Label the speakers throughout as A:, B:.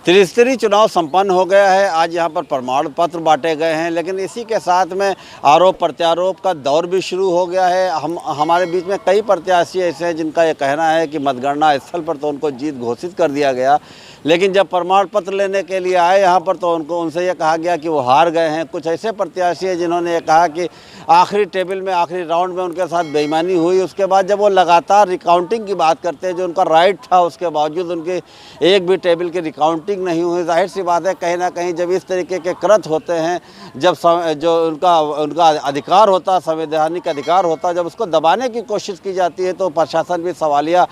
A: त्रिस्तरीय चुनाव संपन्न हो गया है। आज यहाँ पर प्रमाण पत्र बांटे गए हैं, लेकिन इसी के साथ में आरोप प्रत्यारोप का दौर भी शुरू हो गया है। हमारे बीच में कई प्रत्याशी ऐसे हैं जिनका ये कहना है कि मतगणना स्थल पर तो उनको जीत घोषित कर दिया गया, लेकिन जब प्रमाण पत्र लेने के लिए आए यहाँ पर तो उनसे ये कहा गया कि वो हार गए हैं। कुछ ऐसे प्रत्याशी हैं जिन्होंने ये कहा कि आखिरी टेबल में, आखिरी राउंड में उनके साथ बेईमानी हुई। उसके बाद जब वो लगातार रिकाउंटिंग की बात करते हैं, जो उनका राइट था, उसके बावजूद उनकी एक भी टेबल की रिकाउंटिंग नहीं हुई। जाहिर सी बात है, कहीं ना कहीं जब इस तरीके के कृत्य होते हैं, जब जो उनका अधिकार होता, संवैधानिक अधिकार होता, जब उसको दबाने की कोशिश की जाती है तो प्रशासन भी सवालिया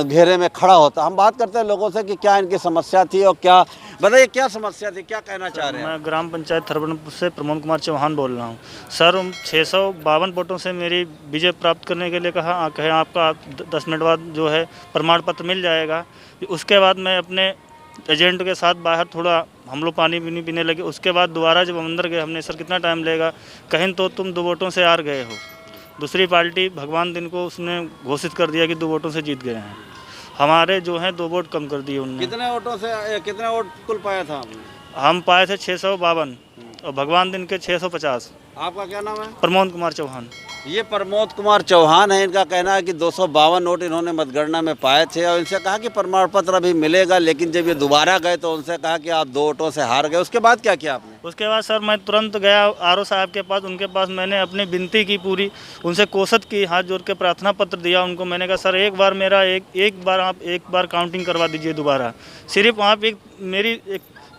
A: घेरे में खड़ा होता। हम बात करते हैं लोगों से कि क्या इनकी समस्या थी और क्या, बताइए क्या समस्या थी, क्या कहना चाह रहे हैं?
B: मैं ग्राम पंचायत थरबनपुर से प्रमोद कुमार चौहान बोल रहा हूँ। सर, 652 वोटों से मेरी विजय प्राप्त करने के लिए कहा, कहे आपका 10 मिनट बाद जो है प्रमाण पत्र मिल जाएगा। उसके बाद मैं अपने एजेंट के साथ बाहर थोड़ा हम लोग पानी पीने लगे। उसके बाद दोबारा जब हम अंदर गए, हमने सर कितना टाइम लगेगा, कहें तो तुम 2 वोटों से हार गए हो। दूसरी पार्टी भगवान दिन को उसने घोषित कर दिया कि 2 वोटों से जीत गए हैं। हमारे जो हैं 2 वोट कम कर दिए उन्होंने।
A: कितने वोटों से, कितने वोट कुल पाया था आपने?
B: हम पाए थे 652 और भगवान दिन के 650।
A: आपका क्या नाम है?
B: प्रमोद कुमार चौहान।
A: ये प्रमोद कुमार चौहान है। इनका कहना है कि 252 वोट इन्होंने मतगणना में पाए थे और इनसे कहा कि प्रमाण पत्र अभी मिलेगा, लेकिन जब ये दोबारा गए तो उनसे कहा कि आप 2 वोटों से हार गए। उसके बाद क्या किया आपने?
B: उसके बाद सर मैं तुरंत गया आरओ साहब के पास। उनके पास मैंने अपनी विनती की, पूरी उनसे कोसत की, हाथ जोड़ के प्रार्थना पत्र दिया उनको। मैंने कहा सर एक बार मेरा एक बार काउंटिंग करवा दीजिए दोबारा। सिर्फ आप मेरी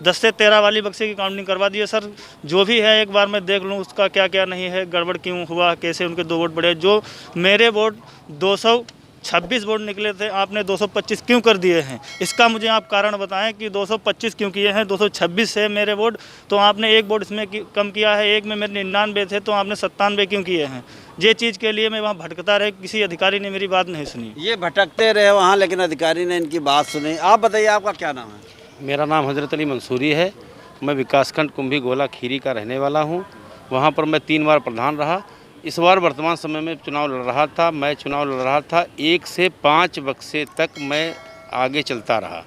B: 10 से 13 वाली बक्से की काउंटिंग करवा दिए सर। जो भी है एक बार मैं देख लूँ उसका क्या क्या नहीं है, गड़बड़ क्यों हुआ, कैसे उनके 2 वोट बढ़े। जो मेरे वोट 226 वोट निकले थे, आपने 225 क्यों कर दिए हैं? इसका मुझे आप कारण बताएं कि 225 क्यों किए हैं? 226 है मेरे वोट, तो आपने 1 वोट इसमें कम किया है। एक में मेरे 99 थे तो आपने 97 क्यों किए हैं? ये चीज़ के लिए मैं वहाँ भटकता रहे, किसी अधिकारी ने मेरी बात नहीं सुनी।
A: ये भटकते रहे वहाँ, लेकिन अधिकारी ने इनकी बात सुनी। आप बताइए आपका क्या नाम है?
C: मेरा नाम हजरत अली मंसूरी है। मैं विकासखंड कुंभी गोला खीरी का रहने वाला हूं। वहां पर मैं 3 बार प्रधान रहा। इस बार वर्तमान समय में चुनाव लड़ रहा था। मैं चुनाव लड़ रहा था 1 से 5 बक्से तक मैं आगे चलता रहा।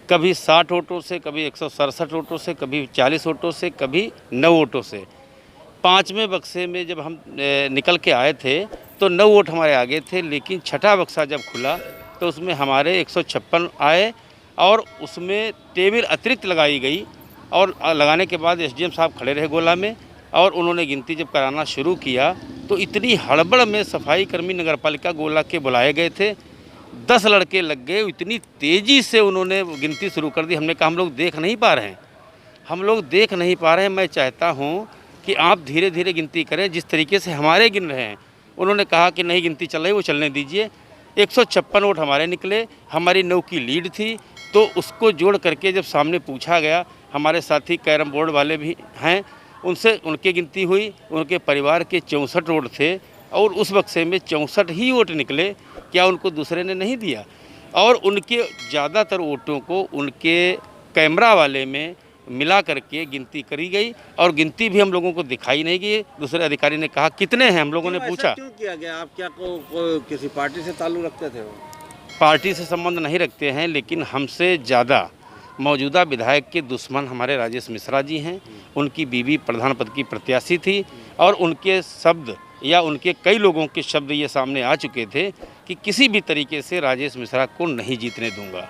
C: कभी 60 वोटों से, कभी 167 वोटों से, कभी 40 वोटों से, कभी 9 वोटों से। 5वें बक्से में जब हम निकल के आए थे तो 9 वोट हमारे आगे थे, लेकिन छठा बक्सा जब खुला तो उसमें हमारे 156 आए और उसमें टेबल अतिरिक्त लगाई गई। और लगाने के बाद एसडीएम साहब खड़े रहे गोला में और उन्होंने गिनती जब कराना शुरू किया तो इतनी हड़बड़ में सफाई कर्मी नगरपालिका गोला के बुलाए गए थे। 10 लड़के लग गए। इतनी तेज़ी से उन्होंने गिनती शुरू कर दी। हमने कहा हम लोग देख नहीं पा रहे हैं, हम लोग देख नहीं पा रहे हैं। मैं चाहता हूँ कि आप धीरे धीरे गिनती करें जिस तरीके से हमारे गिन रहे हैं। उन्होंने कहा कि नहीं, गिनती चल रही, वो चलने दीजिए। 156 वोट हमारे निकले, हमारी 9 की लीड थी। तो उसको जोड़ करके जब सामने पूछा गया, हमारे साथी कैरम बोर्ड वाले भी हैं, उनसे उनकी गिनती हुई। उनके परिवार के 64 वोट थे और उस बक्से में 64 ही वोट निकले। क्या उनको दूसरे ने नहीं दिया? और उनके ज़्यादातर वोटों को उनके कैमरा वाले में मिला करके गिनती करी गई और गिनती भी हम लोगों को दिखाई नहीं गई। दूसरे अधिकारी ने कहा कितने हैं, हम लोगों ने पूछा।
A: क्यों किया गया? आप क्या किसी पार्टी से ताल्लुक़ रखते थे?
C: पार्टी से संबंध नहीं रखते हैं, लेकिन हमसे ज़्यादा मौजूदा विधायक के दुश्मन हमारे राजेश मिश्रा जी हैं। उनकी बीवी प्रधान पद की प्रत्याशी थी और उनके शब्द या उनके कई लोगों के शब्द ये सामने आ चुके थे कि किसी भी तरीके से राजेश मिश्रा को नहीं जीतने दूंगा।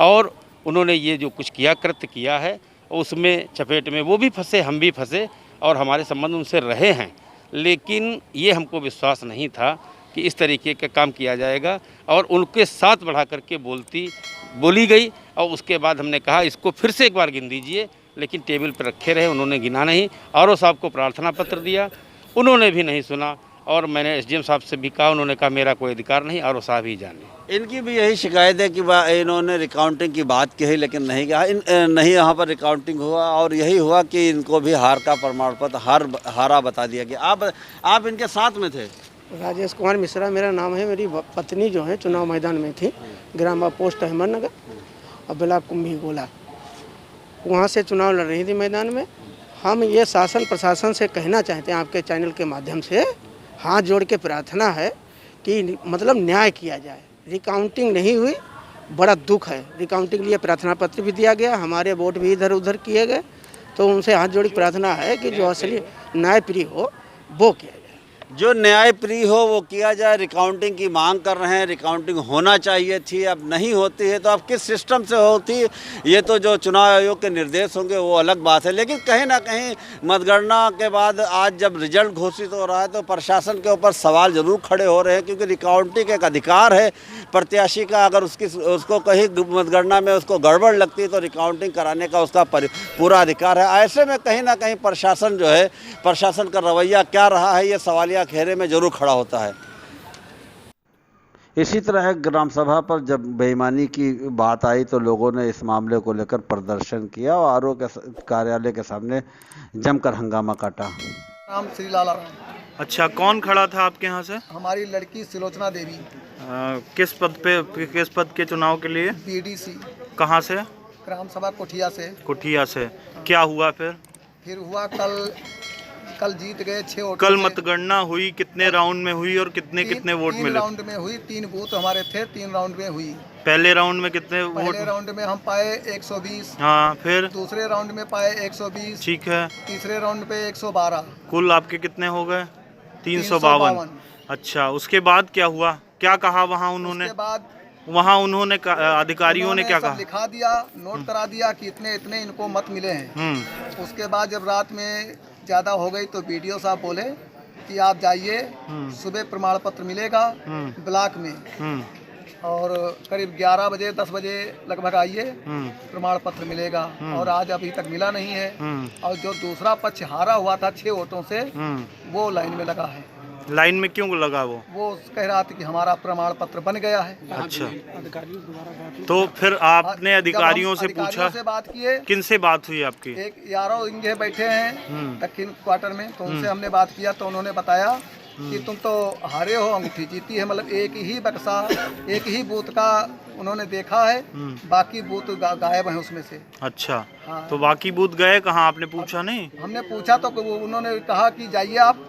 C: और उन्होंने ये जो कुछ किया, कृत्य किया है, उसमें चपेट में वो भी फंसे, हम भी फंसे और हमारे संबंध उनसे रहे हैं। लेकिन ये हमको विश्वास नहीं था कि इस तरीके का काम किया जाएगा और उनके साथ बढ़ा करके बोली गई। और उसके बाद हमने कहा इसको फिर से एक बार गिन दीजिए, लेकिन टेबल पर रखे रहे, उन्होंने गिना नहीं। आरओ साहब को प्रार्थना पत्र दिया, उन्होंने भी नहीं सुना। और मैंने एसडीएम साहब से भी कहा, उन्होंने कहा मेरा कोई अधिकार नहीं, आरओ साहब ही जाने।
A: इनकी भी यही शिकायत है कि इन्होंने रिकाउंटिंग की बात कही लेकिन नहीं कहा, नहीं यहाँ पर रिकाउंटिंग हुआ और यही हुआ कि इनको भी हार का प्रमाण पत्र हारा बता दिया गया। आप इनके साथ में थे?
D: राजेश कुमार मिश्रा मेरा नाम है। मेरी पत्नी जो है चुनाव मैदान में थी, ग्राम पोस्ट अहमदनगर और ब्लॉक कुंभी गोला, वहाँ से चुनाव लड़ रही थी मैदान में। हम ये शासन प्रशासन से कहना चाहते हैं, आपके चैनल के माध्यम से हाथ जोड़ के प्रार्थना है कि मतलब न्याय किया जाए। रिकाउंटिंग नहीं हुई बड़ा दुख है। रिकाउंटिंग के लिए प्रार्थना पत्र भी दिया गया, हमारे वोट भी इधर उधर किए गए। तो उनसे हाथ जोड़ी प्रार्थना है कि जो असली न्याय प्रिय हो वो किया जाए।
A: जो न्याय प्रिय हो वो किया जाए। रिकाउंटिंग की मांग कर रहे हैं, रिकाउंटिंग होना चाहिए थी, अब नहीं होती है तो अब किस सिस्टम से होती, ये तो जो चुनाव आयोग के निर्देश होंगे वो अलग बात है। लेकिन कहीं ना कहीं मतगणना के बाद आज जब रिजल्ट घोषित हो रहा है तो प्रशासन के ऊपर सवाल जरूर खड़े हो रहे हैं, क्योंकि रिकाउंटिंग एक अधिकार है प्रत्याशी का। अगर उसको कहीं मतगणना में उसको गड़बड़ लगती है तो रिकाउंटिंग कराने का उसका पूरा अधिकार है। ऐसे में कहीं ना कहीं प्रशासन जो है, प्रशासन का रवैया क्या रहा है, ये सवालिया घेरे में जरूर खड़ा होता है। इसी तरह ग्राम सभा पर जब बेईमानी की बात आई तो लोगों ने इस मामले को लेकर प्रदर्शन किया और आरओ के कार्यालय के सामने जमकर हंगामा काटा।
E: नाम श्री लाला राम।
B: अच्छा, कौन खड़ा था आपके यहाँ से?
E: हमारी लड़की सुलोचना देवी।
B: किस पद के चुनाव के लिए?
E: बीडीसी।
B: कहाँ से?
E: ग्राम सभा कोठिया से।
B: कोठिया से। क्या हुआ फिर?
E: फिर हुआ कल जीत गए 6 वोट।
B: कल मतगणना हुई, कितने राउंड में हुई और कितने वोट मिले?
E: 3 राउंड में हुई, 3 बूथ हमारे थे, 3 राउंड में हुई।
B: पहले राउंड में कितने वोट?
E: पहले राउंड में हम पाए 120।
B: हाँ, फिर?
E: दूसरे राउंड में पाए 120।
B: ठीक है।
E: तीसरे राउंड पे 112।
B: कुल आपके कितने हो गए? 352। अच्छा, उसके बाद क्या हुआ? क्या कहा वहाँ उन्होंने?
E: उसके बाद
B: वहाँ उन्होंने अधिकारियों ने क्या कहा?
E: लिखा दिया, नोट करा दिया कि इतने इतने इनको मत मिले हैं। उसके बाद जब रात में ज़्यादा हो गई तो बीडीओ साहब बोले कि आप जाइए, सुबह प्रमाण पत्र मिलेगा ब्लॉक में, और करीब 11 बजे 10 बजे लगभग आइए, प्रमाण पत्र मिलेगा। और आज अभी तक मिला नहीं है। और जो दूसरा पक्ष हारा हुआ था 6 वोटों से, वो लाइन में लगा है।
B: लाइन में क्यों लगा? वो
E: कह रहा था कि हमारा प्रमाण पत्र बन गया है।
B: अच्छा, तो फिर आपने अधिकारियों से पूछा?
E: से बात किए।
B: किन से बात हुई आपकी?
E: एक यारो इंगे बैठे हैं दक्षिण क्वार्टर में, तो उनसे हमने बात किया तो उन्होंने बताया कि तुम तो हारे हो, अंगूठी जीती है। मतलब एक ही बक्सा, एक ही बूथ का उन्होंने देखा है, बाकी बूथ गायब है उसमें से।
B: अच्छा।
E: हाँ।
B: तो बाकी बूथ गए कहाँ? आपने पूछा नहीं?
E: हमने पूछा तो उन्होंने कहा कि जाइए आप,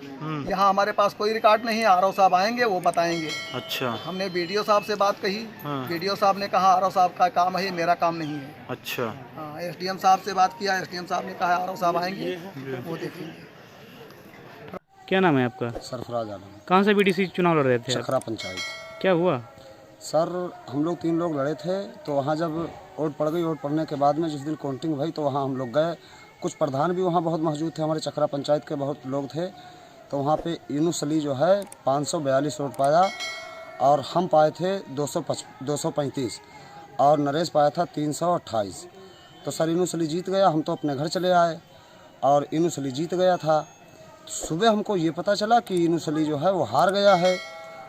E: यहाँ हमारे पास कोई रिकॉर्ड नहीं है, आरओ साहब आएंगे वो बताएंगे।
B: अच्छा।
E: हमने बीडीओ साहब से बात कही। बीडीओ साहब ने कहा आरओ साहब का काम है, मेरा काम नहीं है।
B: अच्छा।
E: हाँ, एसडीएम साहब से बात किया, एसडीएम साहब ने कहा आरओ साहब आएंगे, वो देखेंगे।
F: क्या नाम है आपका?
G: सरफराज आलम।
F: कहाँ से बीडीसी चुनाव लड़ रहे थे?
G: चखरा पंचायत।
F: क्या हुआ?
G: सर, हम लोग 3 लोग लड़े थे, तो वहाँ जब वोट पड़ गई, वोट पड़ने के बाद में जिस दिन काउंटिंग भई तो वहाँ हम लोग गए। कुछ प्रधान भी वहाँ बहुत मौजूद थे, हमारे चखरा पंचायत के बहुत लोग थे। तो वहाँ पे यूनुस अली जो है 542 वोट पाया, और हम पाए थे 235, और नरेश पाया था 328। तो सर यूनुस अली जीत गया, हम तो अपने घर चले आए, और यूनुस अली जीत गया था। सुबह हमको ये पता चला कि यूनुस अली जो है वो हार गया है।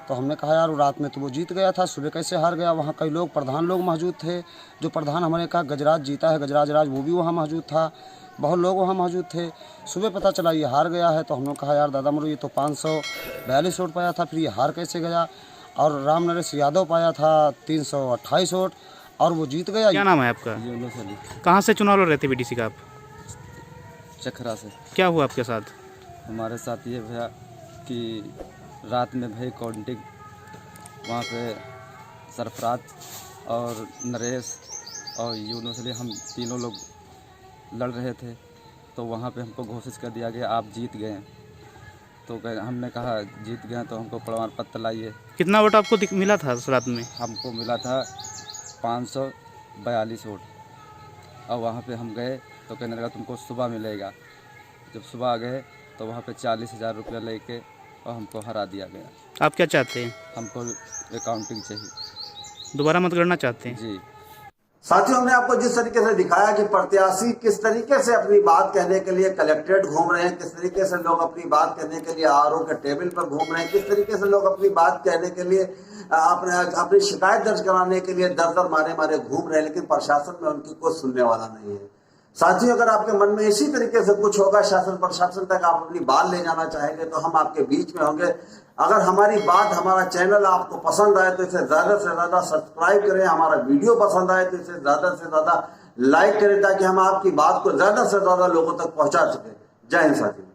G: तो हमने कहा यार, रात में तो वो जीत गया था, सुबह कैसे हार गया? वहाँ कई लोग, प्रधान लोग मौजूद थे। जो प्रधान हमारे कहा गजराज जीता है, गजराज राज, वो भी वहाँ मौजूद था। बहुत लोग वहाँ मौजूद थे। सुबह पता चला ये हार गया है। तो हम लोग कहा यार दादा मरो, ये तो 542 वोट पाया था, फिर ये हार कैसे गया? और राम नरेश यादव पाया था 328 वोट, और वो जीत गया।
F: क्या नाम है आपका?
G: यूनुस अली।
F: कहाँ से चुनाव लड़ रहे थे बीडीसी का आप?
G: चखरा से।
F: क्या हुआ आपके साथ?
G: हमारे साथ ये भैया कि रात में भाई काउंटिंग, वहाँ पे सरफराज और नरेश और यूनुस अली, हम तीनों लोग लड़ रहे थे। तो वहाँ पे हमको घोषित कर दिया गया आप जीत गए। तो हमने कहा जीत गए तो हमको प्रमाण पत्र लाइए।
F: कितना वोट आपको मिला था रात में?
G: हमको मिला था 542 वोट। और वहाँ पे हम गए तो कहने लगा तुमको सुबह मिलेगा। जब सुबह आ गए तो वहाँ पे 40,000 रुपया लेके और हमको हरा दिया गया।
F: आप क्या चाहते हैं?
G: हमको अकाउंटिंग चाहिए।
F: दोबारा मतगणना चाहते हैं?
G: जी।
A: साथियों, हमने आपको जिस तरीके से दिखाया कि प्रत्याशी किस तरीके से अपनी बात कहने के लिए कलेक्ट्रेट घूम रहे हैं, किस तरीके से लोग अपनी बात कहने के लिए आरओ के टेबल पर घूम रहे हैं, किस तरीके से लोग अपनी बात कहने के लिए अपनी शिकायत दर्ज कराने के लिए दर दर मारे मारे घूम रहे हैं, लेकिन प्रशासन में उनकी कोई सुनने वाला नहीं है। साथियों, अगर आपके मन में इसी तरीके से कुछ होगा, शासन प्रशासन तक आप अपनी बात ले जाना चाहेंगे तो हम आपके बीच में होंगे। अगर हमारी बात, हमारा चैनल आपको पसंद आए तो इसे ज़्यादा से ज़्यादा सब्सक्राइब करें, हमारा वीडियो पसंद आए तो इसे ज़्यादा से ज़्यादा लाइक करें, ताकि हम आपकी बात को ज़्यादा से ज़्यादा लोगों तक पहुंचा सकें। जय हिंद साथियों।